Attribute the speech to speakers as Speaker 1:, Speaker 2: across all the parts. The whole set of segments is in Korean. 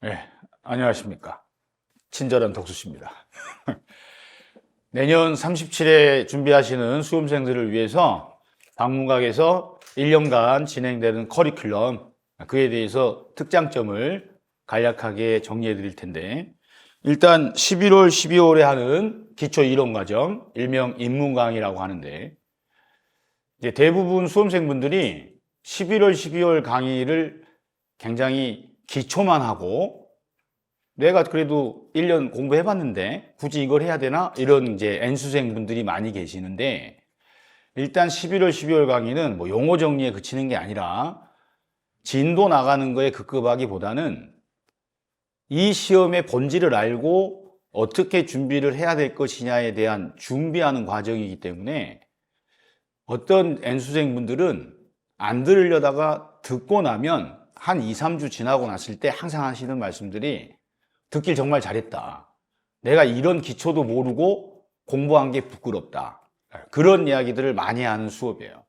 Speaker 1: 네, 안녕하십니까. 친절한 덕수씨입니다. 내년 37회 준비하시는 수험생들을 위해서 방문각에서 1년간 진행되는 커리큘럼, 그에 대해서 특장점을 간략하게 정리해 드릴 텐데, 일단 11월, 12월에 하는 기초 이론과정, 일명 입문강의라고 하는데, 이제 대부분 수험생분들이 11월, 12월 강의를 굉장히 기초만 하고 내가 그래도 1년 공부해봤는데 굳이 이걸 해야 되나? 이런 이제 N수생분들이 많이 계시는데, 일단 11월, 12월 강의는 뭐 용어 정리에 그치는 게 아니라 진도 나가는 거에 급급하기보다는 이 시험의 본질을 알고 어떻게 준비를 해야 될 것이냐에 대한 준비하는 과정이기 때문에 어떤 N수생분들은 안 들으려다가 듣고 나면 한 2, 3주 지나고 났을 때 항상 하시는 말씀들이 듣길 정말 잘했다. 내가 이런 기초도 모르고 공부한 게 부끄럽다. 그런 이야기들을 많이 하는 수업이에요.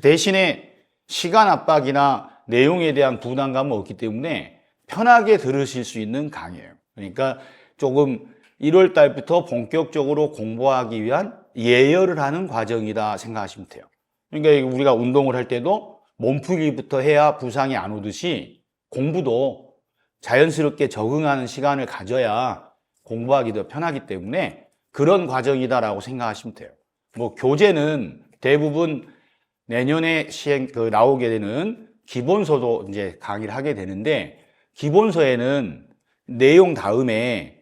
Speaker 1: 대신에 시간 압박이나 내용에 대한 부담감은 없기 때문에 편하게 들으실 수 있는 강의예요. 그러니까 조금 1월 달부터 본격적으로 공부하기 위한 예열을 하는 과정이다 생각하시면 돼요. 그러니까 우리가 운동을 할 때도 몸풀기부터 해야 부상이 안 오듯이 공부도 자연스럽게 적응하는 시간을 가져야 공부하기도 편하기 때문에 그런 과정이다라고 생각하시면 돼요. 뭐 교재는 대부분 내년에 나오게 되는 기본서도 이제 강의를 하게 되는데, 기본서에는 내용 다음에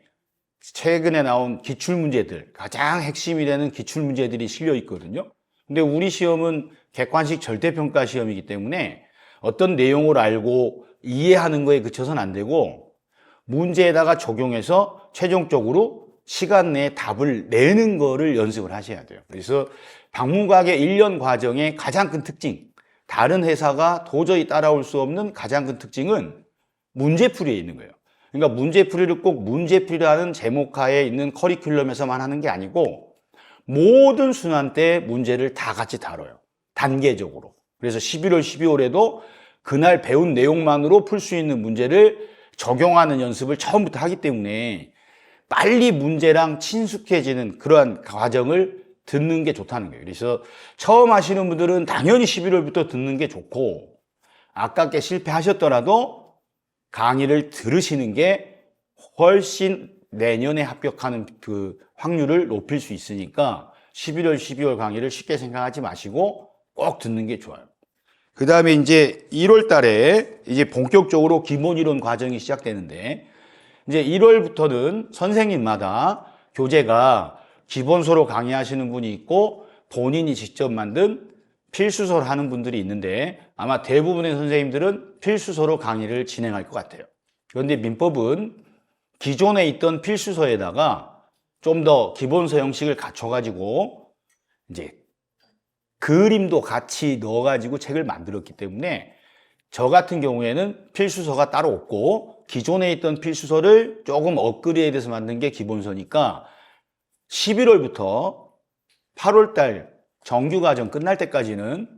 Speaker 1: 최근에 나온 기출문제들, 가장 핵심이 되는 기출문제들이 실려 있거든요. 근데 우리 시험은 객관식 절대평가 시험이기 때문에 어떤 내용을 알고 이해하는 거에 그쳐서는 안 되고 문제에다가 적용해서 최종적으로 시간 내에 답을 내는 거를 연습을 하셔야 돼요. 그래서 방문각의 1년 과정의 가장 큰 특징, 다른 회사가 도저히 따라올 수 없는 가장 큰 특징은 문제풀이에 있는 거예요. 그러니까 문제풀이를 꼭 문제풀이라는 제목하에 있는 커리큘럼에서만 하는 게 아니고 모든 순환 때 문제를 다 같이 다뤄요. 단계적으로. 그래서 11월, 12월에도 그날 배운 내용만으로 풀 수 있는 문제를 적용하는 연습을 처음부터 하기 때문에 빨리 문제랑 친숙해지는 그러한 과정을 듣는 게 좋다는 거예요. 그래서 처음 하시는 분들은 당연히 11월부터 듣는 게 좋고, 아깝게 실패하셨더라도 강의를 들으시는 게 훨씬 내년에 합격하는 그 확률을 높일 수 있으니까 11월, 12월 강의를 쉽게 생각하지 마시고 꼭 듣는 게 좋아요. 그 다음에 이제 1월 달에 이제 본격적으로 기본 이론 과정이 시작되는데, 이제 1월부터는 선생님마다 교재가 기본서로 강의하시는 분이 있고 본인이 직접 만든 필수서를 하는 분들이 있는데, 아마 대부분의 선생님들은 필수서로 강의를 진행할 것 같아요. 그런데 민법은 기존에 있던 필수서에다가 좀 더 기본서 형식을 갖춰가지고 이제 그림도 같이 넣어가지고 책을 만들었기 때문에 저 같은 경우에는 필수서가 따로 없고 기존에 있던 필수서를 조금 업그레이드해서 만든 게 기본서니까 11월부터 8월달 정규과정 끝날 때까지는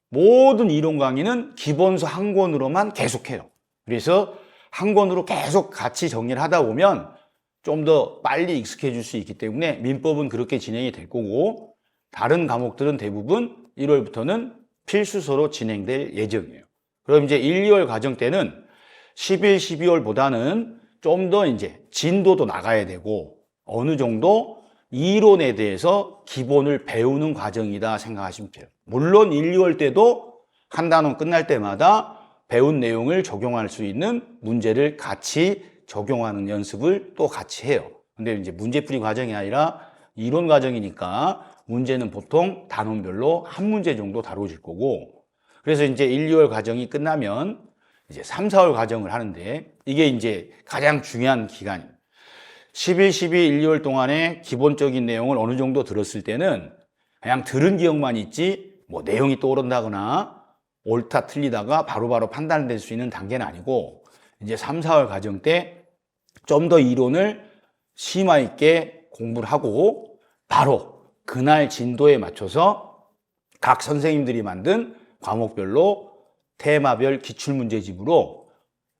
Speaker 1: 모든 이론 강의는 기본서 한 권으로만 계속해요. 그래서 한 권으로 계속 같이 정리를 하다 보면 좀 더 빨리 익숙해질 수 있기 때문에 민법은 그렇게 진행이 될 거고, 다른 과목들은 대부분 1월부터는 필수서로 진행될 예정이에요. 그럼 이제 1, 2월 과정 때는 11, 12월보다는 좀 더 이제 진도도 나가야 되고 어느 정도 이론에 대해서 기본을 배우는 과정이다 생각하시면 돼요. 물론 1, 2월 때도 한 단원 끝날 때마다 배운 내용을 적용할 수 있는 문제를 같이 적용하는 연습을 또 같이 해요. 근데 이제 문제풀이 과정이 아니라 이론 과정이니까 문제는 보통 단원별로 한 문제 정도 다뤄질 거고, 그래서 이제 1, 2월 과정이 끝나면 이제 3, 4월 과정을 하는데, 이게 이제 가장 중요한 기간입니다. 11, 12, 1, 2월 동안에 기본적인 내용을 어느 정도 들었을 때는 그냥 들은 기억만 있지 뭐 내용이 떠오른다거나 옳다 틀리다가 바로바로 판단될 수 있는 단계는 아니고, 이제 3, 4월 과정 때 좀 더 이론을 심화 있게 공부를 하고 바로 그날 진도에 맞춰서 각 선생님들이 만든 과목별로 테마별 기출문제집으로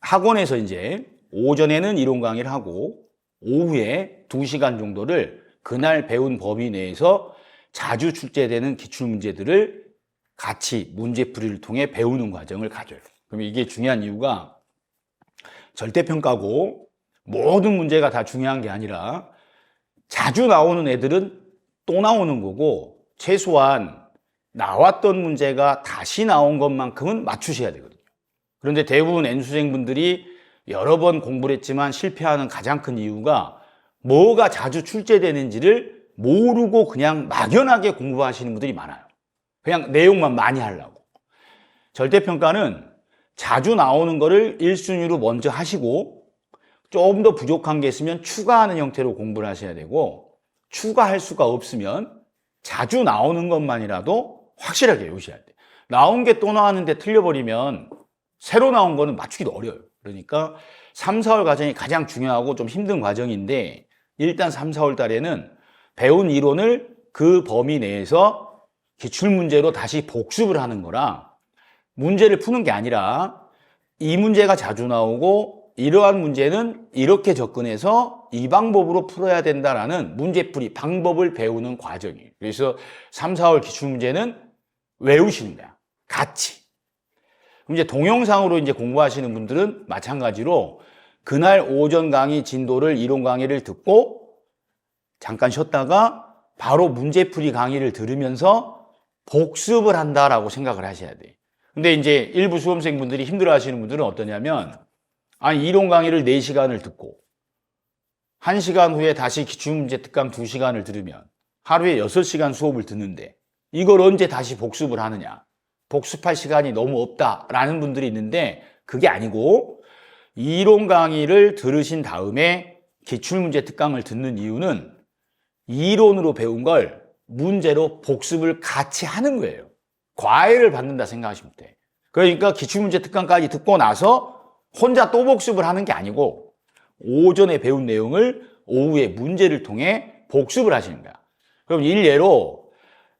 Speaker 1: 학원에서 이제 오전에는 이론 강의를 하고 오후에 2시간 정도를 그날 배운 범위 내에서 자주 출제되는 기출문제들을 같이 문제풀이를 통해 배우는 과정을 가져요. 그럼 이게 중요한 이유가 절대평가고 모든 문제가 다 중요한 게 아니라 자주 나오는 애들은 또 나오는 거고 최소한 나왔던 문제가 다시 나온 것만큼은 맞추셔야 되거든요. 그런데 대부분 N수생분들이 여러 번 공부를 했지만 실패하는 가장 큰 이유가 뭐가 자주 출제되는지를 모르고 그냥 막연하게 공부하시는 분들이 많아요. 그냥 내용만 많이 하려고. 절대평가는 자주 나오는 거를 1순위로 먼저 하시고 조금 더 부족한 게 있으면 추가하는 형태로 공부를 하셔야 되고 추가할 수가 없으면 자주 나오는 것만이라도 확실하게 외우셔야 돼요. 나온 게 또 나왔는데 틀려버리면 새로 나온 거는 맞추기도 어려워요. 그러니까 3, 4월 과정이 가장 중요하고 좀 힘든 과정인데 일단 3, 4월 달에는 배운 이론을 그 범위 내에서 기출문제로 다시 복습을 하는 거라 문제를 푸는 게 아니라 이 문제가 자주 나오고 이러한 문제는 이렇게 접근해서 이 방법으로 풀어야 된다라는 문제풀이 방법을 배우는 과정이에요. 그래서 3, 4월 기출문제는 외우시는 거야. 같이. 그럼 이제 동영상으로 이제 공부하시는 분들은 마찬가지로 그날 오전 강의 진도를 이론 강의를 듣고 잠깐 쉬었다가 바로 문제풀이 강의를 들으면서 복습을 한다라고 생각을 하셔야 돼요. 근데 이제 일부 수험생분들이 힘들어 하시는 분들은 어떠냐면 아니 이론 강의를 4시간을 듣고 1시간 후에 다시 기출문제 특강 2시간을 들으면 하루에 6시간 수업을 듣는데 이걸 언제 다시 복습을 하느냐. 복습할 시간이 너무 없다라는 분들이 있는데 그게 아니고 이론 강의를 들으신 다음에 기출문제 특강을 듣는 이유는 이론으로 배운 걸 문제로 복습을 같이 하는 거예요. 과외를 받는다 생각하시면 돼. 그러니까 기출문제 특강까지 듣고 나서 혼자 또 복습을 하는 게 아니고 오전에 배운 내용을 오후에 문제를 통해 복습을 하시는 거야. 그럼 일례로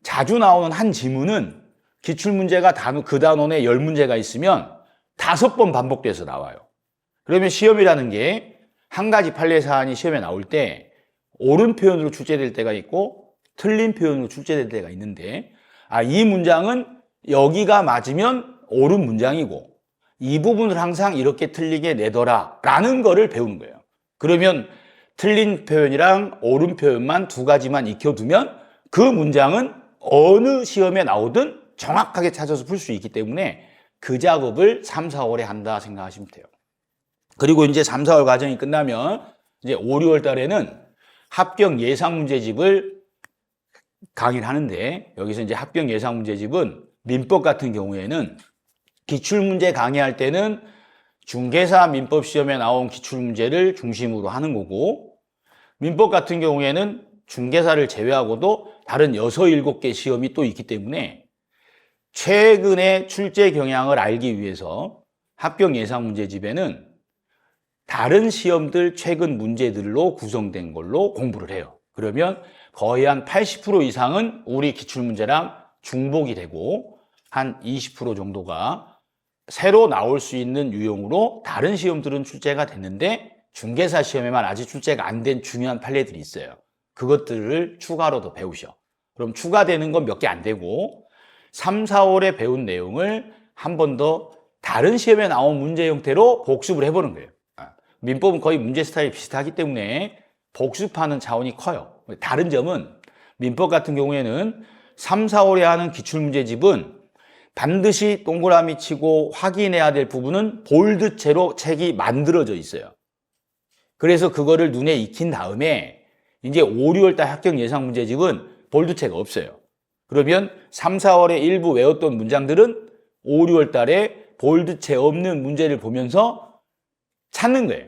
Speaker 1: 자주 나오는 한 지문은 기출문제가 그 단원에 10문제가 있으면 5번 반복돼서 나와요. 그러면 시험이라는 게 한 가지 판례 사안이 시험에 나올 때 옳은 표현으로 출제될 때가 있고 틀린 표현으로 출제될 때가 있는데 이 문장은 여기가 맞으면 옳은 문장이고 이 부분을 항상 이렇게 틀리게 내더라 라는 거를 배우는 거예요. 그러면 틀린 표현이랑 옳은 표현만 2가지만 익혀두면 그 문장은 어느 시험에 나오든 정확하게 찾아서 풀 수 있기 때문에 그 작업을 3, 4월에 한다 생각하시면 돼요. 그리고 이제 3, 4월 과정이 끝나면 이제 5, 6월 달에는 합격 예상 문제집을 강의를 하는데 여기서 이제 합격 예상 문제집은 민법 같은 경우에는 기출문제 강의할 때는 중개사 민법 시험에 나온 기출문제를 중심으로 하는 거고 민법 같은 경우에는 중개사를 제외하고도 다른 6, 7개 시험이 또 있기 때문에 최근의 출제 경향을 알기 위해서 합격 예상 문제집에는 다른 시험들 최근 문제들로 구성된 걸로 공부를 해요. 그러면 거의 한 80% 이상은 우리 기출문제랑 중복이 되고 한 20% 정도가 새로 나올 수 있는 유형으로 다른 시험들은 출제가 됐는데 중개사 시험에만 아직 출제가 안 된 중요한 판례들이 있어요. 그것들을 추가로 더 배우셔. 그럼 추가되는 건 몇 개 안 되고 3, 4월에 배운 내용을 한 번 더 다른 시험에 나온 문제 형태로 복습을 해보는 거예요. 민법은 거의 문제 스타일이 비슷하기 때문에 복습하는 차원이 커요. 다른 점은 민법 같은 경우에는 3, 4월에 하는 기출문제집은 반드시 동그라미 치고 확인해야 될 부분은 볼드체로 책이 만들어져 있어요. 그래서 그거를 눈에 익힌 다음에 이제 5, 6월 달 합격 예상 문제집은 볼드체가 없어요. 그러면 3, 4월에 일부 외웠던 문장들은 5, 6월 달에 볼드체 없는 문제를 보면서 찾는 거예요.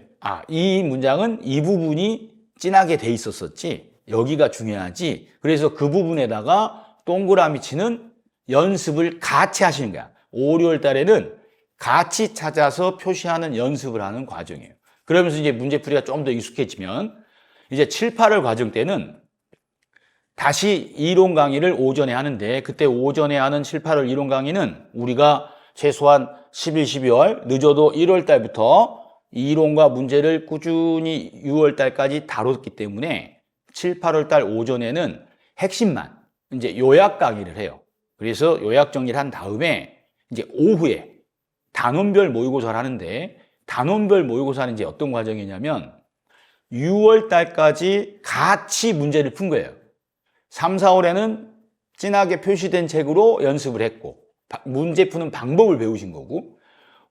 Speaker 1: 이 문장은 이 부분이 진하게 돼 있었었지. 여기가 중요하지. 그래서 그 부분에다가 동그라미 치는 연습을 같이 하시는 거야. 5, 6월 달에는 같이 찾아서 표시하는 연습을 하는 과정이에요. 그러면서 이제 문제풀이가 좀 더 익숙해지면 이제 7, 8월 과정 때는 다시 이론 강의를 오전에 하는데 그때 오전에 하는 7, 8월 이론 강의는 우리가 최소한 11, 12월 늦어도 1월 달부터 이론과 문제를 꾸준히 6월 달까지 다뤘기 때문에 7, 8월 달 오전에는 핵심만 이제 요약 강의를 해요. 그래서 요약 정리를 한 다음에 이제 오후에 단원별 모의고사를 하는데, 단원별 모의고사는 이제 어떤 과정이냐면 6월 달까지 같이 문제를 푼 거예요. 3, 4월에는 진하게 표시된 책으로 연습을 했고 문제 푸는 방법을 배우신 거고,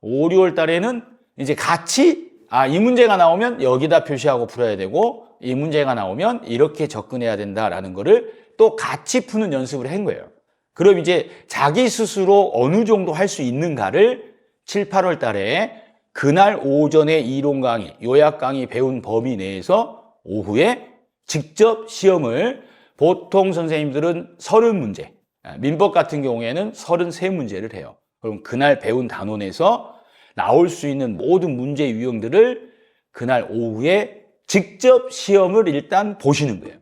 Speaker 1: 5, 6월 달에는 이제 같이 이 문제가 나오면 여기다 표시하고 풀어야 되고 이 문제가 나오면 이렇게 접근해야 된다라는 거를 또 같이 푸는 연습을 한 거예요. 그럼 이제 자기 스스로 어느 정도 할 수 있는가를 7, 8월 달에 그날 오전에 이론 강의, 요약 강의 배운 범위 내에서 오후에 직접 시험을, 보통 선생님들은 30문제, 민법 같은 경우에는 33문제를 해요. 그럼 그날 배운 단원에서 나올 수 있는 모든 문제 유형들을 그날 오후에 직접 시험을 일단 보시는 거예요.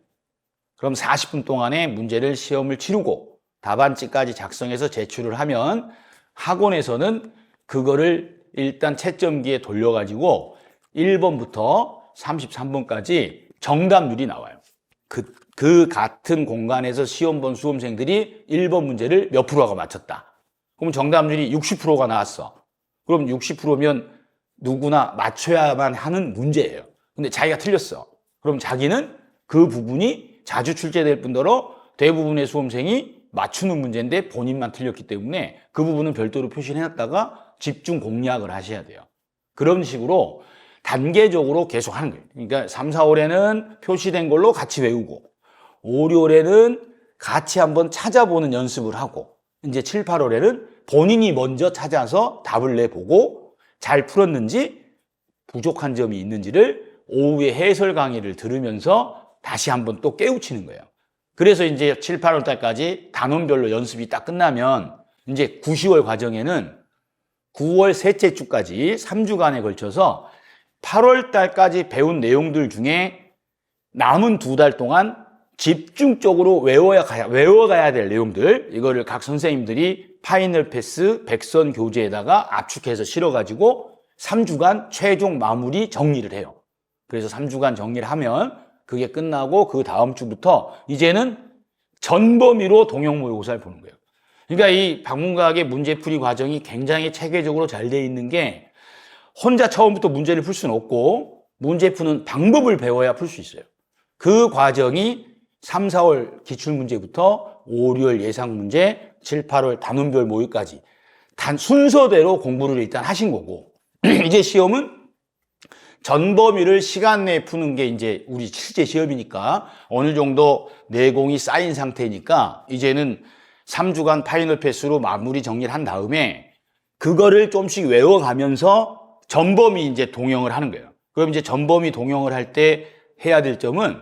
Speaker 1: 그럼 40분 동안에 문제를 시험을 치르고 답안지까지 작성해서 제출을 하면 학원에서는 그거를 일단 채점기에 돌려가지고 1번부터 33번까지 정답률이 나와요. 그 같은 공간에서 시험 본 수험생들이 1번 문제를 몇 프로가 맞췄다. 그럼 정답률이 60%가 나왔어. 그럼 60%면 누구나 맞춰야만 하는 문제예요. 근데 자기가 틀렸어. 그럼 자기는 그 부분이 자주 출제될 뿐더러 대부분의 수험생이 맞추는 문제인데 본인만 틀렸기 때문에 그 부분은 별도로 표시를 해놨다가 집중 공략을 하셔야 돼요. 그런 식으로 단계적으로 계속 하는 거예요. 그러니까 3, 4월에는 표시된 걸로 같이 외우고 5, 6월에는 같이 한번 찾아보는 연습을 하고 이제 7, 8월에는 본인이 먼저 찾아서 답을 내보고 잘 풀었는지 부족한 점이 있는지를 오후에 해설 강의를 들으면서 다시 한번 또 깨우치는 거예요. 그래서 이제 7, 8월 달까지 단원별로 연습이 딱 끝나면 이제 9, 10월 과정에는 9월 셋째 주까지 3주간에 걸쳐서 8월 달까지 배운 내용들 중에 남은 2달 동안 집중적으로 외워가야 될 내용들, 이거를 각 선생님들이 파이널 패스 100선 교재에다가 압축해서 실어가지고 3주간 최종 마무리 정리를 해요. 그래서 3주간 정리를 하면 그게 끝나고 그 다음 주부터 이제는 전범위로 동형 모의고사를 보는 거예요. 그러니까 이 방문가학의 문제풀이 과정이 굉장히 체계적으로 잘 돼 있는 게, 혼자 처음부터 문제를 풀 수는 없고 문제 푸는 방법을 배워야 풀 수 있어요. 그 과정이 3, 4월 기출문제부터 5, 6월 예상문제, 7, 8월 단원별 모의까지 순서대로 공부를 일단 하신 거고, 이제 시험은 전범위를 시간 내에 푸는 게 이제 우리 실제 시험이니까 어느 정도 내공이 쌓인 상태니까 이제는 3주간 파이널 패스로 마무리 정리를 한 다음에 그거를 좀씩 외워가면서 전범위 이제 동영을 하는 거예요. 그럼 이제 전범위 동영을 할 때 해야 될 점은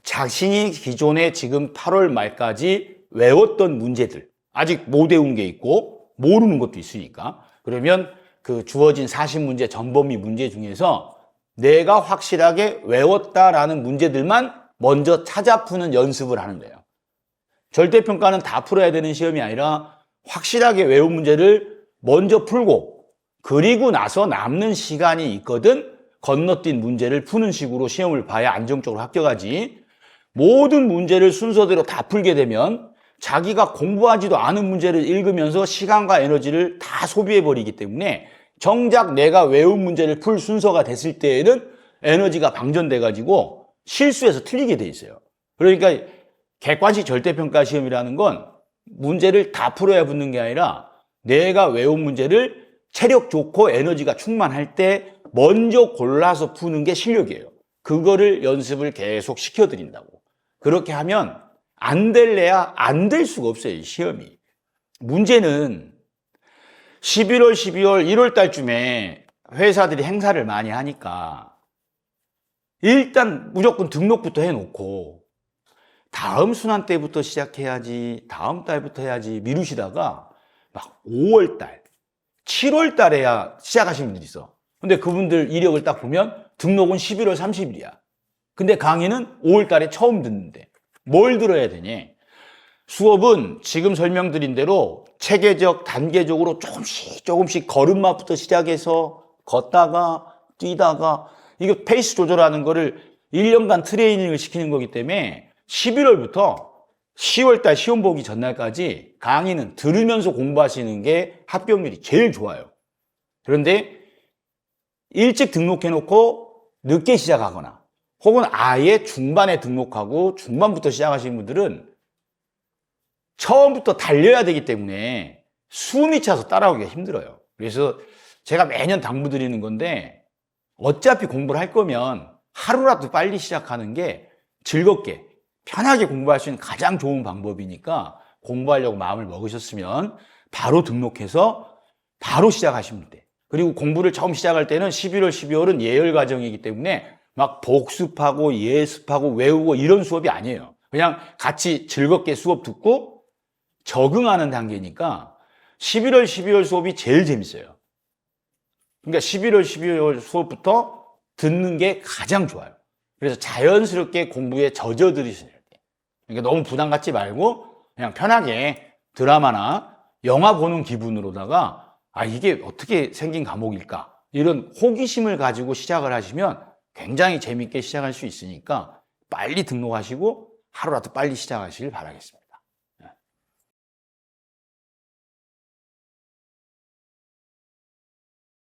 Speaker 1: 자신이 기존에 지금 8월 말까지 외웠던 문제들, 아직 못 외운 게 있고 모르는 것도 있으니까, 그러면 그 주어진 40문제 전범위 문제 중에서 내가 확실하게 외웠다라는 문제들만 먼저 찾아 푸는 연습을 하는 거예요. 절대평가는 다 풀어야 되는 시험이 아니라 확실하게 외운 문제를 먼저 풀고 그리고 나서 남는 시간이 있거든 건너뛴 문제를 푸는 식으로 시험을 봐야 안정적으로 합격하지, 모든 문제를 순서대로 다 풀게 되면 자기가 공부하지도 않은 문제를 읽으면서 시간과 에너지를 다 소비해버리기 때문에 정작 내가 외운 문제를 풀 순서가 됐을 때에는 에너지가 방전돼가지고 실수해서 틀리게 돼 있어요. 그러니까 객관식 절대평가 시험이라는 건 문제를 다 풀어야 붙는 게 아니라 내가 외운 문제를 체력 좋고 에너지가 충만할 때 먼저 골라서 푸는 게 실력이에요. 그거를 연습을 계속 시켜드린다고. 그렇게 하면 안 될래야 안 될 수가 없어요, 이 시험이. 문제는 11월, 12월, 1월 달쯤에 회사들이 행사를 많이 하니까 일단 무조건 등록부터 해놓고 다음 순환 때부터 시작해야지, 다음 달부터 해야지 미루시다가 막 5월 달, 7월 달에야 시작하시는 분들이 있어. 근데 그분들 이력을 딱 보면 등록은 11월 30일이야. 근데 강의는 5월 달에 처음 듣는데 뭘 들어야 되니? 수업은 지금 설명드린 대로 체계적, 단계적으로 조금씩 걸음마부터 시작해서 걷다가 뛰다가 이거 페이스 조절하는 거를 1년간 트레이닝을 시키는 거기 때문에 11월부터 10월달 시험 보기 전날까지 강의는 들으면서 공부하시는 게 합격률이 제일 좋아요. 그런데 일찍 등록해놓고 늦게 시작하거나 혹은 아예 중반에 등록하고 중반부터 시작하시는 분들은 처음부터 달려야 되기 때문에 숨이 차서 따라오기가 힘들어요. 그래서 제가 매년 당부드리는 건데 어차피 공부를 할 거면 하루라도 빨리 시작하는 게 즐겁게 편하게 공부할 수 있는 가장 좋은 방법이니까 공부하려고 마음을 먹으셨으면 바로 등록해서 바로 시작하시면 돼. 그리고 공부를 처음 시작할 때는 11월, 12월은 예열 과정이기 때문에 막 복습하고 예습하고 외우고 이런 수업이 아니에요. 그냥 같이 즐겁게 수업 듣고 적응하는 단계니까 11월, 12월 수업이 제일 재밌어요. 그러니까 11월, 12월 수업부터 듣는 게 가장 좋아요. 그래서 자연스럽게 공부에 젖어들으셔야 돼요. 그러니까 너무 부담 갖지 말고 그냥 편하게 드라마나 영화 보는 기분으로다가 이게 어떻게 생긴 과목일까? 이런 호기심을 가지고 시작을 하시면 굉장히 재밌게 시작할 수 있으니까 빨리 등록하시고 하루라도 빨리 시작하시길 바라겠습니다.